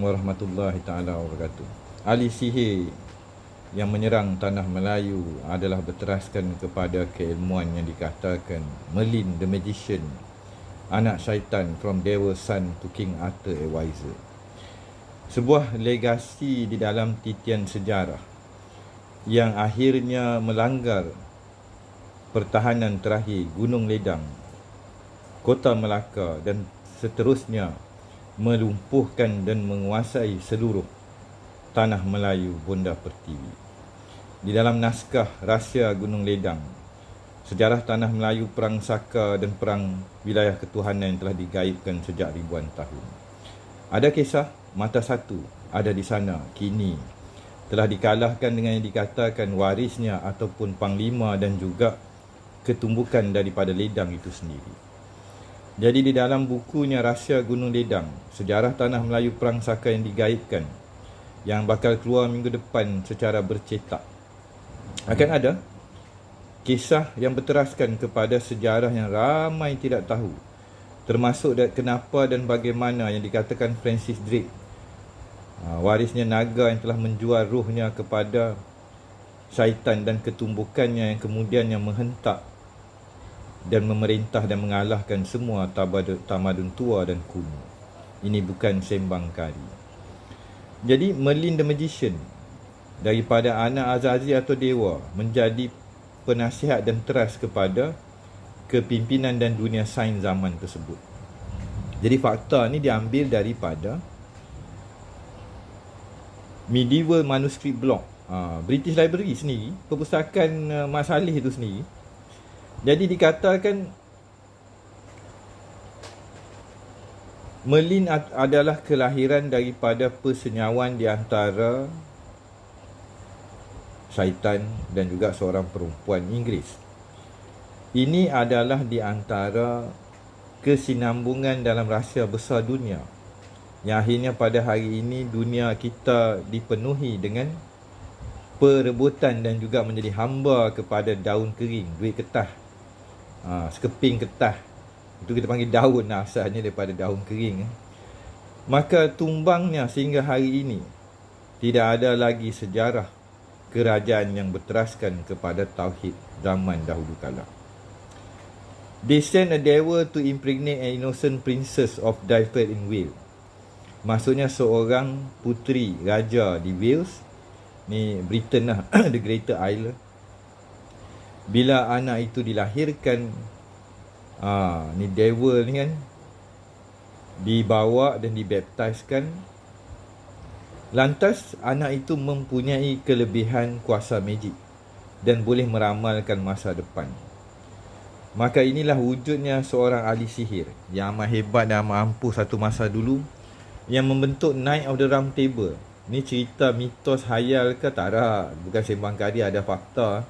Assalamualaikum warahmatullahi taala wabarakatuh. Ahli sihir yang menyerang tanah Melayu adalah berteraskan kepada keilmuan yang dikatakan Merlin the Magician, anak syaitan from Devil's Son to King Arthur Advisor. Sebuah legasi di dalam titian sejarah yang akhirnya melanggar pertahanan terakhir Gunung Ledang, Kota Melaka dan seterusnya, melumpuhkan dan menguasai seluruh tanah Melayu Bonda Pertiwi. Di dalam naskah Rahsia Gunung Ledang, sejarah tanah Melayu perang Saka dan perang wilayah ketuhanan yang telah digaibkan sejak ribuan tahun. Ada kisah mata satu ada di sana kini telah dikalahkan dengan yang dikatakan warisnya ataupun panglima dan juga ketumbukan daripada ledang itu sendiri. Jadi di dalam bukunya Rahsia Gunung Ledang, sejarah tanah Melayu perang Saka yang digaibkan, yang bakal keluar minggu depan secara bercetak, akan ada kisah yang berteraskan kepada sejarah yang ramai tidak tahu, termasuk kenapa dan bagaimana yang dikatakan Francis Drake, warisnya naga yang telah menjual rohnya kepada syaitan dan ketumbukannya yang kemudiannya menghentak dan memerintah dan mengalahkan semua tamadun tua dan kuno. Ini bukan sembang kari. Jadi Merlin the Magician daripada anak Azazi atau dewa menjadi penasihat dan teras kepada kepimpinan dan dunia sains zaman tersebut. Jadi fakta ni diambil daripada medieval manuscript block, British Library sendiri, perpustakaan Mat Saleh itu sendiri. Jadi dikatakan Merlin adalah kelahiran daripada persenyawan di antara syaitan dan juga seorang perempuan Inggeris. Ini adalah di antara kesinambungan dalam rahsia besar dunia, yang akhirnya pada hari ini dunia kita dipenuhi dengan perebutan dan juga menjadi hamba kepada daun kering, duit kertas, sekeping kertas. Itu kita panggil daun, asalnya daripada daun kering. Maka tumbangnya sehingga hari ini tidak ada lagi sejarah kerajaan yang berteraskan kepada tauhid zaman dahulu kala. They sent a devil to impregnate an innocent princess of Dyfed in Wales. Maksudnya seorang puteri raja di Wales, ni Britain lah, the Greater Isle. Bila anak itu dilahirkan, ni devil ni kan, dibawa dan dibaptiskan. Lantas anak itu mempunyai kelebihan kuasa magic dan boleh meramalkan masa depan. Maka inilah wujudnya seorang ahli sihir yang amat hebat dan amat ampuh satu masa dulu, yang membentuk Knight of the Round Table. Ni cerita mitos hayal ke? Tak ada, bukan sembang kari, ada fakta.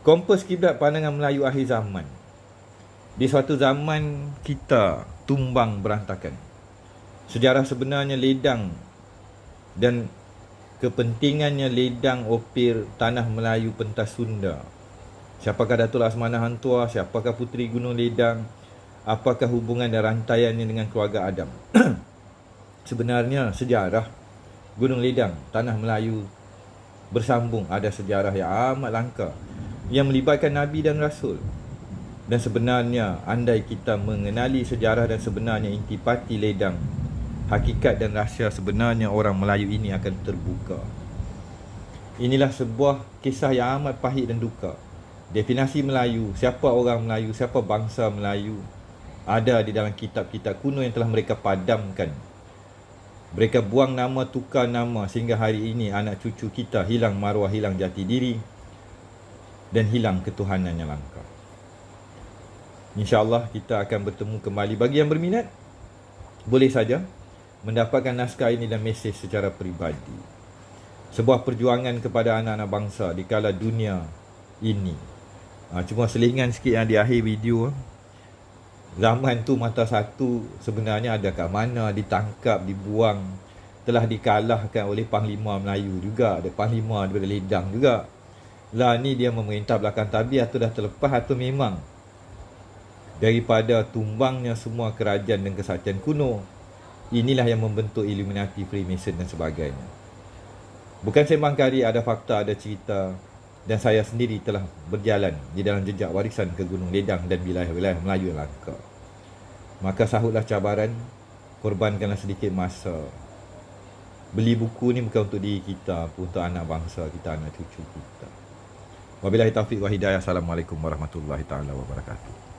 Kompas kiblat pandangan Melayu akhir zaman. Di suatu zaman kita tumbang berantakan. Sejarah sebenarnya ledang dan kepentingannya ledang opir tanah Melayu pentas Sunda. Siapakah Datuk Laksamana Hang Tuah? Siapakah Puteri Gunung Ledang? Apakah hubungan dan rantaiannya dengan keluarga Adam? Sebenarnya sejarah Gunung Ledang, tanah Melayu bersambung, ada sejarah yang amat langka yang melibatkan Nabi dan Rasul. Dan sebenarnya andai kita mengenali sejarah dan sebenarnya intipati ledang, hakikat dan rahsia sebenarnya orang Melayu ini akan terbuka. Inilah sebuah kisah yang amat pahit dan duka. Definisi Melayu, siapa orang Melayu, siapa bangsa Melayu, ada di dalam kitab-kitab kuno yang telah mereka padamkan. Mereka buang nama, tukar nama, sehingga hari ini anak cucu kita hilang maruah, hilang jati diri dan hilang ketuhanan yang langka. InsyaAllah kita akan bertemu kembali. Bagi yang berminat, boleh saja mendapatkan naskah ini dan mesej secara peribadi. Sebuah perjuangan kepada anak-anak bangsa di kala dunia ini. Cuma selingan sikit yang di akhir video. Zaman tu mata satu sebenarnya ada kat mana, ditangkap, dibuang, telah dikalahkan oleh Panglima Melayu juga. Ada Panglima daripada Ledang juga. Lah ni dia memerintah belakang tabir atau dah terlepas atau memang daripada tumbangnya semua kerajaan dan kesatuan kuno. Inilah yang membentuk Illuminati, Freemason dan sebagainya. Bukan sembang kari, ada fakta, ada cerita. Dan saya sendiri telah berjalan di dalam jejak warisan ke Gunung Ledang dan wilayah-wilayah Melayu yang langka. Maka sahutlah cabaran, korbankanlah sedikit masa. Beli buku ni bukan untuk diri kita, pun untuk anak bangsa kita, anak cucu kita. Wabillahi taufiq wa hidayah. Assalamualaikum warahmatullahi taala wabarakatuh.